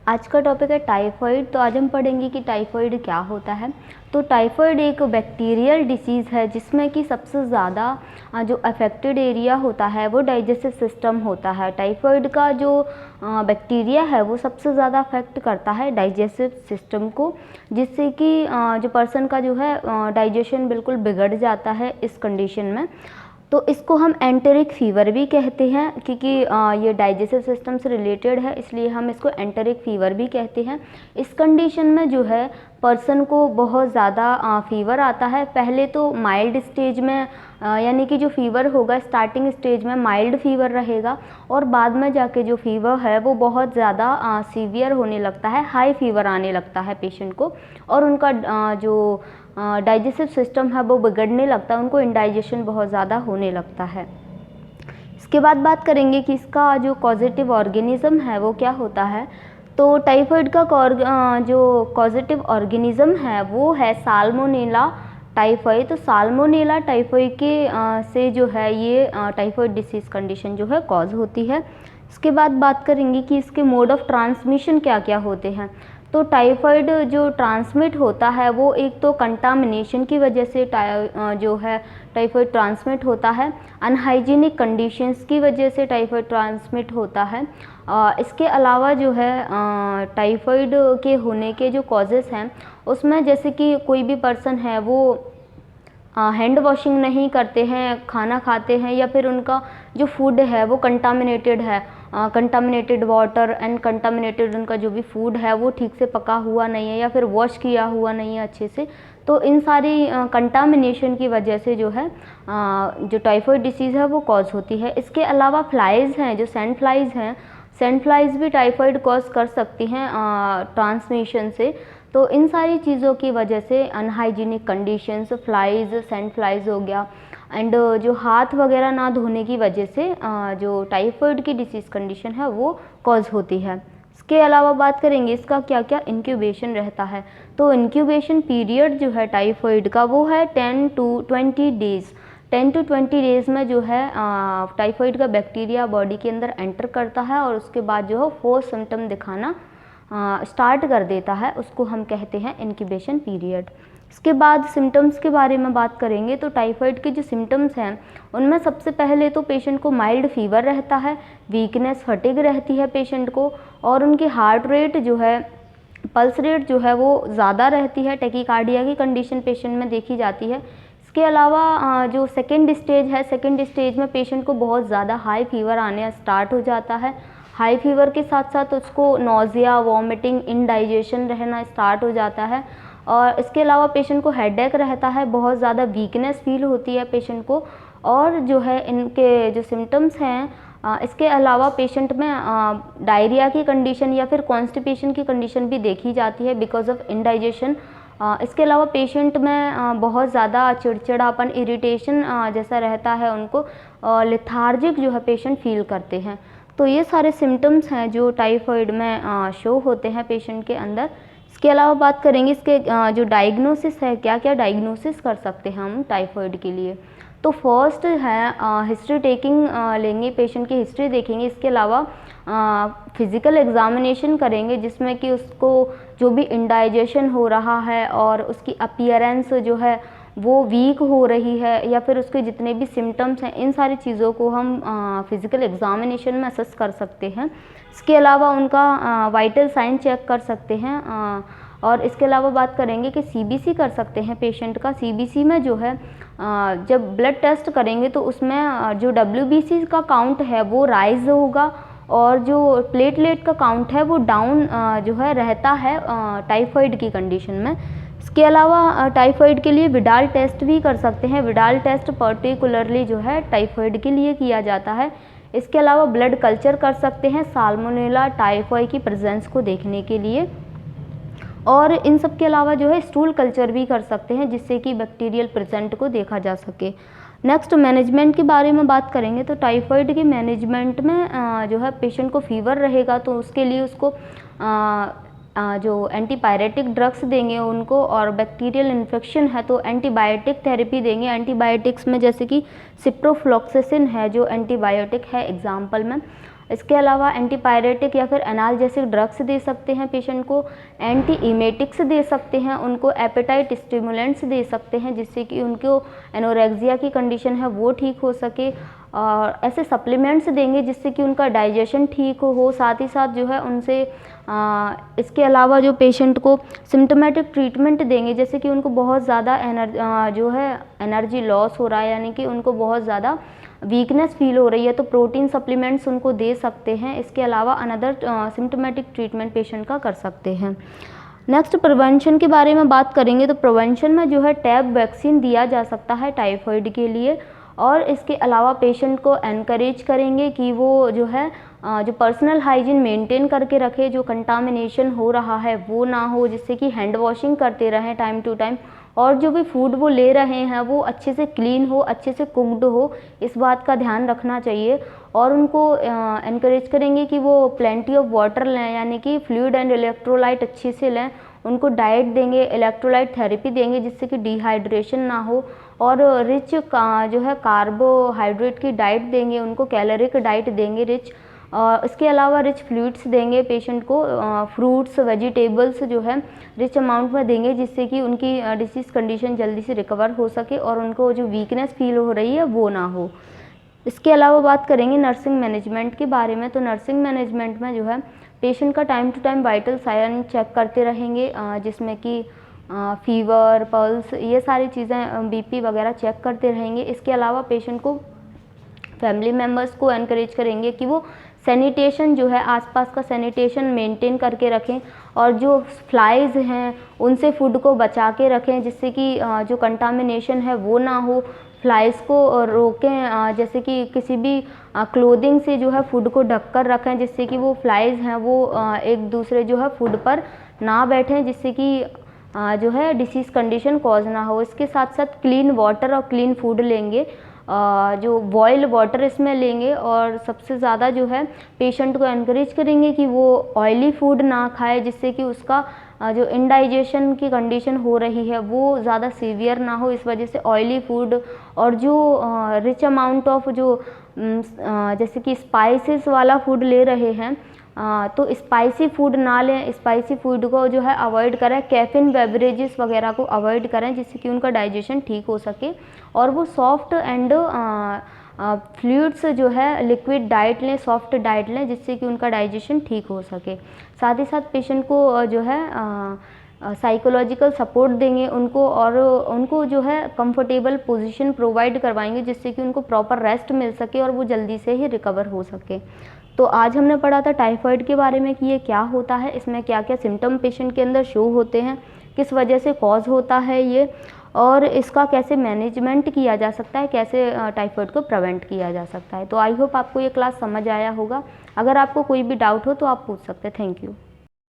आज का टॉपिक है टाइफाइड। तो आज हम पढ़ेंगे कि टाइफाइड क्या होता है। तो टाइफाइड एक बैक्टीरियल डिसीज़ है जिसमें कि सबसे ज़्यादा जो अफेक्टेड एरिया होता है वो डाइजेस्टिव सिस्टम होता है। टाइफाइड का जो बैक्टीरिया है वो सबसे ज़्यादा अफेक्ट करता है डाइजेस्टिव सिस्टम को, जिससे कि जो पर्सन का जो है डाइजेशन बिल्कुल बिगड़ जाता है इस कंडीशन में। तो इसको हम एंटेरिक फ़ीवर भी कहते हैं, क्योंकि ये डाइजेस्टिव सिस्टम से रिलेटेड है, इसलिए हम इसको एंटेरिक फ़ीवर भी कहते हैं। इस कंडीशन में जो है पर्सन को बहुत ज़्यादा फ़ीवर आता है। पहले तो माइल्ड स्टेज में यानी कि जो फ़ीवर होगा स्टार्टिंग स्टेज में माइल्ड फ़ीवर रहेगा, और बाद में जाके जो फ़ीवर है वो बहुत ज़्यादा सीवियर होने लगता है, हाई फ़ीवर आने लगता है पेशेंट को, और उनका जो डाइजेस्टिव सिस्टम है वो बिगड़ने लगता है, उनको इंडाइजेशन बहुत ज़्यादा होने लगता है। इसके बाद बात करेंगे कि इसका जो कॉजेटिव ऑर्गेनिज़म है वो क्या होता है। तो टाइफाइड का जो कॉजेटिव ऑर्गेनिज़म है वो है साल्मोनेला टाइफाई। तो साल्मोनेला टाइफाई के से जो है ये टाइफाइड डिसीज़ कंडीशन जो है कॉज होती है। इसके बाद बात करेंगे कि इसके मोड ऑफ ट्रांसमिशन क्या क्या होते हैं। तो टाइफाइड जो ट्रांसमिट होता है वो एक तो कंटामिनेशन की वजह से जो है टाइफाइड ट्रांसमिट होता है, अनहाइजीनिक कंडीशंस की वजह से टाइफाइड ट्रांसमिट होता है। इसके अलावा जो है टाइफाइड के होने के जो कॉजेज़ हैं उसमें जैसे कि कोई भी पर्सन है वो हैंड वॉशिंग नहीं करते हैं, खाना खाते हैं, या फिर उनका जो फूड है वो कंटामिनेटेड है, कंटामिनेटेड वाटर एंड कंटामिनेटेड उनका जो भी फूड है वो ठीक से पका हुआ नहीं है या फिर वॉश किया हुआ नहीं है अच्छे से। तो इन सारी कंटामिनेशन की वजह से जो है जो टाइफाइड डिसीज़ है वो कॉज होती है। इसके अलावा फ्लाइज़ हैं, जो सैंड फ्लाइज़ हैं, सैंड फ्लाइज़ भी टाइफाइड कॉज कर सकती हैं ट्रांसमिशन से। तो इन सारी चीज़ों की वजह से unhygienic conditions, flies, sand flies हो गया, एंड जो हाथ वगैरह ना धोने की वजह से जो टाइफाइड की डिसीज़ कंडीशन है वो कॉज होती है। इसके अलावा बात करेंगे इसका क्या क्या इंक्यूबेशन रहता है। तो इंक्यूबेशन पीरियड जो है टाइफाइड का वो है 10 to 20 डेज़। 10 to 20 डेज़ में जो है टाइफाइड का बैक्टीरिया बॉडी के अंदर एंटर करता है, और उसके बाद जो है 4 सिम्टम दिखाना स्टार्ट कर देता है, उसको हम कहते हैं इंक्यूबेशन पीरियड। इसके बाद सिम्टम्स के बारे में बात करेंगे। तो टाइफाइड के जो सिम्टम्स हैं उनमें सबसे पहले तो पेशेंट को माइल्ड फीवर रहता है, वीकनेस, फटीग रहती है पेशेंट को, और उनकी हार्ट रेट जो है, पल्स रेट जो है वो ज़्यादा रहती है, टैकीकार्डिया की कंडीशन पेशेंट में देखी जाती है। इसके अलावा जो सेकेंड स्टेज है, सेकेंड स्टेज में पेशेंट को बहुत ज़्यादा हाई फीवर आने स्टार्ट हो जाता है। हाई फीवर के साथ साथ उसको नोज़िया, वॉमिटिंग, इंडाइजेशन रहना स्टार्ट हो जाता है, और इसके अलावा पेशेंट को हेडेक रहता है, बहुत ज़्यादा वीकनेस फील होती है पेशेंट को, और जो है इनके जो सिम्टम्स हैं इसके अलावा पेशेंट में डायरिया की कंडीशन या फिर कॉन्स्टिपेशन की कंडीशन भी देखी जाती है बिकॉज ऑफ इंडाइजेशन। इसके अलावा पेशेंट में बहुत ज़्यादा चिड़चिड़ापन, इरिटेशन जैसा रहता है, उनको लेथार्जिक जो है पेशेंट फील करते हैं। तो ये सारे सिम्टम्स हैं जो टाइफाइड में शो होते हैं पेशेंट के अंदर। इसके अलावा बात करेंगे इसके जो डायग्नोसिस है, क्या क्या डायग्नोसिस कर सकते हैं हम टाइफाइड के लिए। तो फर्स्ट है हिस्ट्री टेकिंग लेंगे, पेशेंट की हिस्ट्री देखेंगे। इसके अलावा फिज़िकल एग्जामिनेशन करेंगे जिसमें कि उसको जो भी इंडाइजेशन हो रहा है और उसकी अपीयरेंस जो है वो वीक हो रही है, या फिर उसके जितने भी सिम्टम्स हैं, इन सारी चीज़ों को हम फिज़िकल एग्जामिनेशन में असेस कर सकते हैं। इसके अलावा उनका वाइटल साइन चेक कर सकते हैं, और इसके अलावा बात करेंगे कि सीबीसी कर सकते हैं पेशेंट का। सीबीसी में जो है जब ब्लड टेस्ट करेंगे तो उसमें जो डब्ल्यूबीसी का काउंट है वो राइज होगा, और जो प्लेटलेट का काउंट है वो डाउन जो है रहता है टाइफाइड की कंडीशन में। इसके अलावा टाइफाइड के लिए विडाल टेस्ट भी कर सकते हैं। विडाल टेस्ट पर्टिकुलरली जो है टाइफाइड के लिए किया जाता है। इसके अलावा ब्लड कल्चर कर सकते हैं साल्मोनेला टाइफाई की प्रेजेंस को देखने के लिए, और इन सब के अलावा जो है स्टूल कल्चर भी कर सकते हैं जिससे कि बैक्टीरियल प्रेजेंट को देखा जा सके। नेक्स्ट मैनेजमेंट के बारे में बात करेंगे। तो टाइफाइड के मैनेजमेंट में जो है पेशेंट को फीवर रहेगा तो उसके लिए उसको जो एंटीपायरेटिक ड्रग्स देंगे उनको, और बैक्टीरियल इन्फेक्शन है तो एंटीबायोटिक थेरेपी देंगे। एंटीबायोटिक्स में जैसे कि सिप्रोफ्लॉक्सासिन है जो एंटीबायोटिक है एग्जाम्पल में। इसके अलावा एंटीपायरेटिक या फिर एनाल्जेसिक ड्रग्स दे सकते हैं पेशेंट को, एंटी इमेटिक्स दे सकते हैं, उनको एपेटाइट स्टिमुलेंट्स दे सकते हैं जिससे कि उनको एनोरेक्सिया की कंडीशन है वो ठीक हो सके, और ऐसे सप्लीमेंट्स देंगे जिससे कि उनका डाइजेशन ठीक हो। साथ ही साथ जो है उनसे इसके अलावा जो पेशेंट को सिम्टोमेटिक ट्रीटमेंट देंगे, जैसे कि उनको बहुत ज़्यादा एनर्जी लॉस हो रहा है, यानी कि उनको बहुत ज़्यादा वीकनेस फील हो रही है, तो प्रोटीन सप्लीमेंट्स उनको दे सकते हैं। इसके अलावा अनदर सिम्टोमेटिक ट्रीटमेंट पेशेंट का कर सकते हैं। नेक्स्ट प्रिवेंशन के बारे में बात करेंगे, तो प्रिवेंशन में जो है टैब वैक्सीन दिया जा सकता है टाइफाइड के लिए, और इसके अलावा पेशेंट को एनकरेज करेंगे कि वो जो है जो पर्सनल हाइजीन मेंटेन करके रखे, जो कंटामिनेशन हो रहा है वो ना हो, जिससे कि हैंड वॉशिंग करते रहें टाइम टू टाइम, और जो भी फूड वो ले रहे हैं वो अच्छे से क्लीन हो, अच्छे से कुक्ड हो, इस बात का ध्यान रखना चाहिए। और उनको एनकरेज करेंगे कि वो प्लेंटी ऑफ वाटर लें, यानी कि फ्लूइड एंड इलेक्ट्रोलाइट अच्छे से लें। उनको डाइट देंगे, इलेक्ट्रोलाइट थेरेपी देंगे जिससे कि डिहाइड्रेशन ना हो, और रिच जो है कार्बोहाइड्रेट की डाइट देंगे, उनको कैलोरिक डाइट देंगे रिच। इसके अलावा रिच फ्लूइड्स देंगे पेशेंट को, फ्रूट्स वेजिटेबल्स जो है रिच अमाउंट में देंगे जिससे कि उनकी डिसीज़ कंडीशन जल्दी से रिकवर हो सके और उनको जो वीकनेस फील हो रही है वो ना हो। इसके अलावा बात करेंगे नर्सिंग मैनेजमेंट के बारे में, तो नर्सिंग मैनेजमेंट में जो है पेशेंट का time to time vital sign check करते रहेंगे, जिसमें कि फीवर, पल्स, ये सारी चीज़ें, बीपी वगैरह चेक करते रहेंगे। इसके अलावा पेशेंट को फैमिली मेम्बर्स को एनकरेज करेंगे कि वो सैनिटेशन जो है आसपास का सैनिटेशन मेंटेन करके रखें, और जो फ्लाइज़ हैं उनसे फूड को बचा के रखें जिससे कि जो कंटामिनेशन है वो ना हो। फ्लाइज़ को रोकें, जैसे कि किसी भी क्लोथिंग से जो है फूड को ढक कर रखें जिससे कि वो फ्लाइज़ हैं वो एक दूसरे जो है फूड पर ना बैठें, जिससे कि जो है डिसीज़ कंडीशन कॉज ना हो। इसके साथ साथ क्लीन वाटर और क्लीन फूड लेंगे, जो बॉइल्ड वाटर इसमें लेंगे, और सबसे ज़्यादा जो है पेशेंट को एनकरेज करेंगे कि वो ऑयली फूड ना खाए जिससे कि उसका जो इंडाइजेशन की कंडीशन हो रही है वो ज़्यादा सीवियर ना हो। इस वजह से ऑयली फूड और जो रिच अमाउंट ऑफ जो जैसे कि स्पाइसेस वाला फूड ले रहे हैं, तो स्पाइसी फूड ना लें, स्पाइसी फूड को जो है अवॉइड करें, कैफीन बेवरेजेस वगैरह को अवॉइड करें जिससे कि उनका डाइजेशन ठीक हो सके, और वो सॉफ्ट एंड फ्लूइड्स जो है लिक्विड डाइट लें, सॉफ्ट डाइट लें जिससे कि उनका डाइजेशन ठीक हो सके। साथ ही साथ पेशेंट को जो है साइकोलॉजिकल सपोर्ट देंगे उनको, और उनको जो है कंफर्टेबल पोजीशन प्रोवाइड करवाएंगे जिससे कि उनको प्रॉपर रेस्ट मिल सके और वो जल्दी से ही रिकवर हो सके। तो आज हमने पढ़ा था टाइफाइड के बारे में कि ये क्या होता है, इसमें क्या क्या सिम्टम पेशेंट के अंदर शो होते हैं, किस वजह से कॉज होता है ये, और इसका कैसे मैनेजमेंट किया जा सकता है, कैसे टाइफाइड को प्रिवेंट किया जा सकता है। तो आई होप आपको ये क्लास समझ आया होगा। अगर आपको कोई भी डाउट हो तो आप पूछ सकते हैं। Thank you.